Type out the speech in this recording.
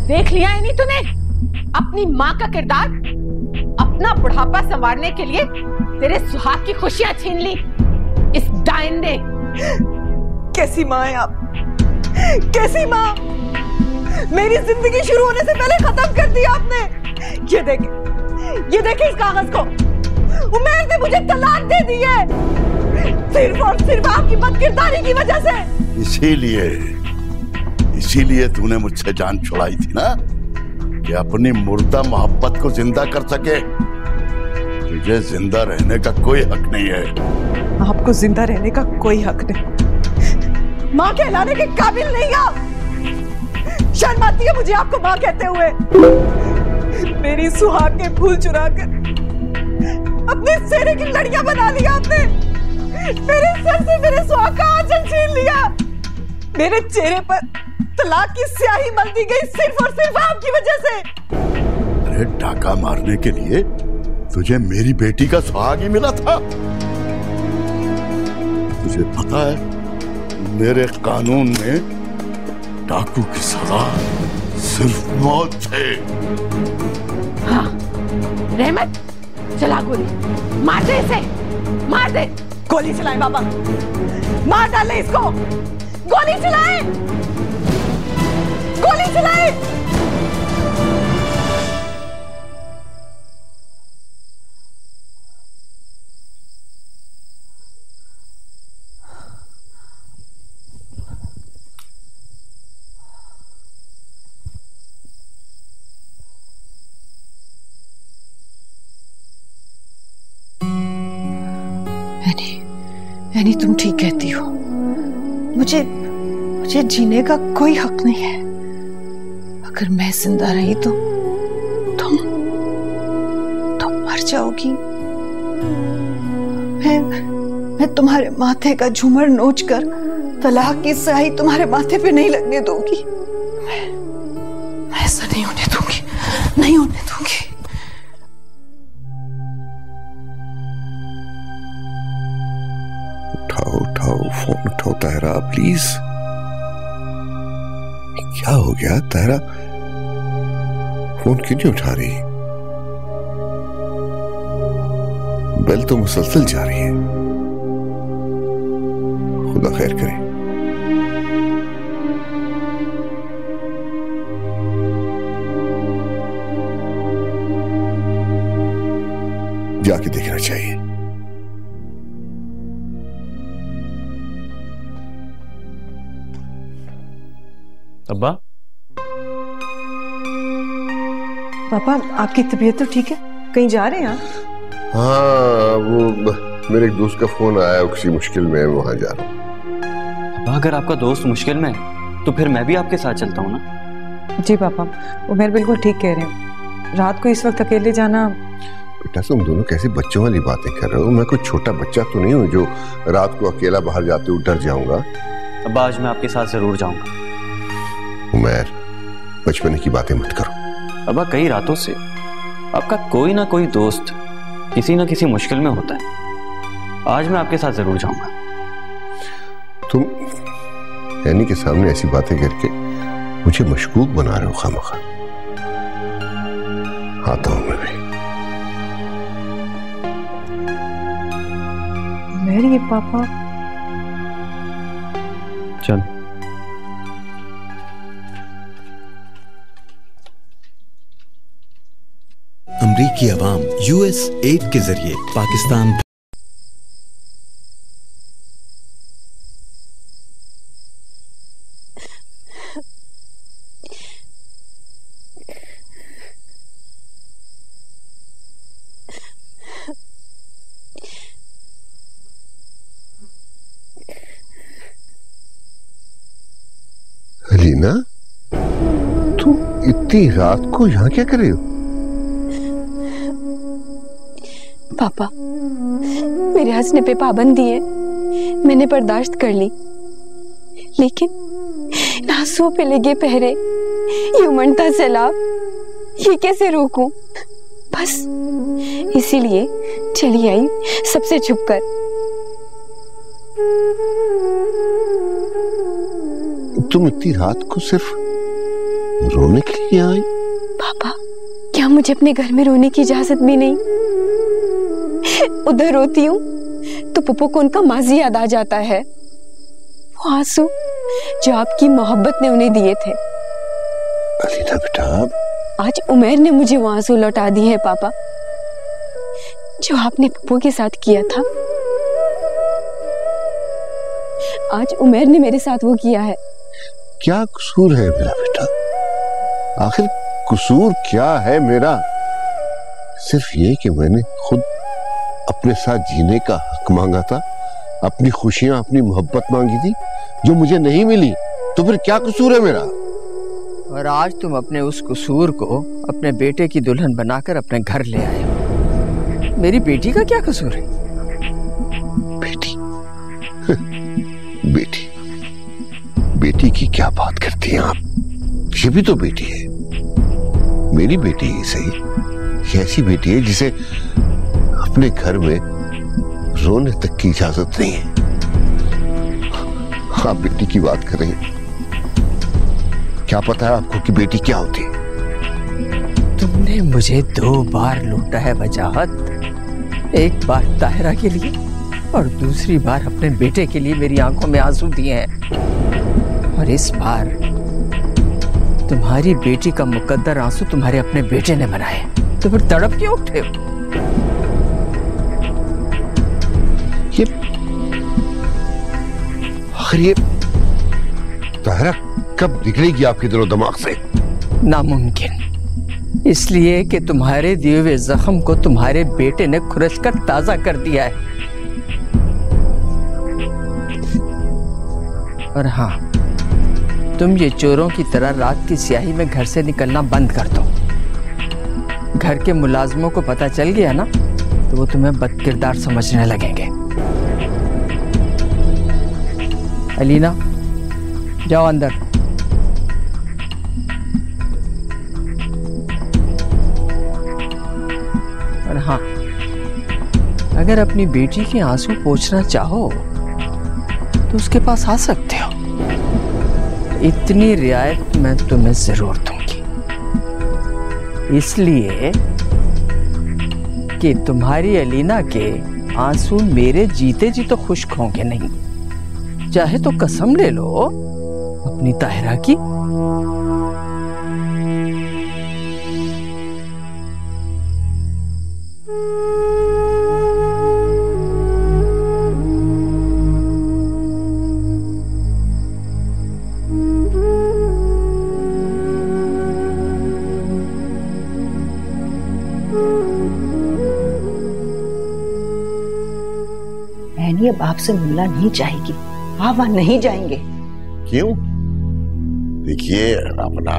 देख लिया है नहीं तूने अपनी माँ का किरदार? अपना बुढ़ापा संवारने के लिए तेरे सुहाग की खुशियां छीन ली इस डायन ने। कैसी माँ है आप? कैसी माँ? मेरी जिंदगी शुरू होने से पहले खत्म कर दिया आपने। ये देखे इस कागज को। उमर ने मुझे तलाक दे दी है सिर्फ और सिर्फ आपकी बदकिरदारी की वजह से। इसीलिए तूने मुझसे जान छुड़ाई थी ना, कि अपनी मुर्दा मोहब्बत को जिंदा कर सके। तुझे जिंदा रहने का कोई हक नहीं है। आपको जिंदा रहने का कोई हक नहीं। माँ कहलाने के काबिल नहीं आप। शर्म आती है मुझे आपको माँ कहते हुए। मेरी सुहाग के फूल चुराकर अपने चेहरे की लड़ियां बना लिया आपने। मेरे सर से मेरे सुहाग का आंचल छीन लिया। मेरे चेहरे पर तलाक की स्याही मल दी गई सिर्फ और सिर्फ आपकी वजह से। अरे डाका मारने के लिए तुझे मेरी बेटी का सुहाग ही मिला था। तुझे पता है मेरे कानून में डाकू की सजा सिर्फ मौत है। हाँ रहमत, चला गोली मार दे इसे, मार दे। गोली चलाएं बाबा, मार डाले इसको। गोली चलाएं, गोली चलाएं। यानी तुम ठीक कहती हो। मुझे जीने का कोई हक नहीं है। अगर मैं जिंदा रही तो तुम मर जाओगी। मैं तुम्हारे माथे का झूमर नोच कर तलाक की स्याही तुम्हारे माथे पे नहीं लगने दूंगी। मैं ऐसा नहीं होने दूंगी, नहीं होने दूंगी। उठाओ फोन उठाओ ताहरा प्लीज। क्या हो गया ताहरा? फोन क्यों नहीं उठा रही? बेल तो मुसलसल जा रही है। खुदा खैर करे। जाके देखना चाहिए। अब्बा, पापा आपकी तबीयत तो ठीक है? कहीं जा रहे हैं आप? हाँ, वो मेरे एक दोस्त का फोन आया, किसी मुश्किल में वहां जा रहा हूँ। अब्बा अगर आपका दोस्त मुश्किल में है तो फिर मैं भी आपके साथ चलता हूँ ना। जी पापा, उमर बिल्कुल ठीक कह रहे हैं। रात को इस वक्त अकेले जाना। बेटा तुम दोनों कैसी बच्चों वाली बातें कर रहे हो? मैं कोई छोटा बच्चा तो नहीं हूँ जो रात को अकेला बाहर जाते हुए डर जाऊंगा। अब्बा आज मैं आपके साथ जरूर जाऊंगा। उमर, बचपन की बातें मत करो। अब्बा कई रातों से आपका कोई ना कोई दोस्त किसी ना किसी मुश्किल में होता है। आज मैं आपके साथ जरूर जाऊंगा। तुम यानी के सामने ऐसी बातें करके मुझे मशकूक बना रहे हो खामखा। आता हूं मैं भी। मेरी पापा चल। अमरीकी अवाम US एड के जरिए पाकिस्तान अलीना, तू इतनी रात को यहाँ क्या कर रही हो? पापा मेरे हंसने पे पाबंदी है, मैंने बर्दाश्त कर ली, लेकिन आंसुओं पे लगे पहरे, ये उमड़ता सैलाब, ये कैसे रोकूं? बस इसीलिए चली आई सबसे छुपकर। तुम इतनी रात को सिर्फ रोने के लिए आई? पापा, क्या मुझे अपने घर में रोने की इजाजत भी नहीं? उधर रोती हूँ तो पप्पू को उनका माजी याद आ जाता है, वो आंसू जो आपकी मोहब्बत ने उन्हें दिए थे। अलीना बेटा, आज उमैर ने मुझे वो आंसू लौटा दिए हैं पापा, जो आपने पप्पू के साथ किया था। आज उमैर ने मेरे साथ वो किया है। क्या कसूर है मेरा बेटा? आखिर कसूर क्या है मेरा? सिर्फ ये कि मैंने खुद अपने साथ जीने का हक मांगा था, अपनी खुशियां, अपनी मोहब्बत मांगी थी जो मुझे नहीं मिली, तो फिर क्या कसूर है मेरा? और आज तुम अपने उस कसूर को अपने बेटे की दुल्हन बनाकर अपने घर ले आए हो। मेरी बेटी का क्या कसूर है? बेटी बेटी बेटी की क्या बात करती हैं आप? ये भी तो बेटी है, मेरी बेटी ही सही, ऐसी बेटी है जिसे अपने घर में रोने तक की इजाजत नहीं है। आप बेटी की बात कर रहे हैं, क्या पता है आपको कि बेटी क्या होती है? तुमने मुझे 2 बार लूटा है वजाहत, एक बार ताहिरा के लिए और दूसरी बार अपने बेटे के लिए मेरी आंखों में आंसू दिए हैं, और इस बार तुम्हारी बेटी का मुकद्दर आंसू तुम्हारे अपने बेटे ने बनाए, तो फिर तड़प क्यों उठे हो? आखिर ये ताहिरा कब निकलेगी आपके दिलो दिमाग से? नामुमकिन, इसलिए कि तुम्हारे दिए हुए जख्म को तुम्हारे बेटे ने खुरच कर ताजा कर दिया है। और हाँ, तुम ये चोरों की तरह रात की स्याही में घर से निकलना बंद कर दो। घर के मुलाजमों को पता चल गया ना, तो वो तुम्हें बदकिरदार समझने लगेंगे। अलीना, जाओ अंदर। और हाँ, अगर अपनी बेटी के आंसू पोंछना चाहो तो उसके पास आ सकते हो, इतनी रियायत मैं तुम्हें जरूर दूंगी, इसलिए कि तुम्हारी अलीना के आंसू मेरे जीते जी तो खुश्क होंगे नहीं। चाहे तो कसम ले लो अपनी ताहिरा की। ऐनी अब आपसे मिलना नहीं चाहेगी, आप वहां नहीं जाएंगे। क्यों? देखिए, अपना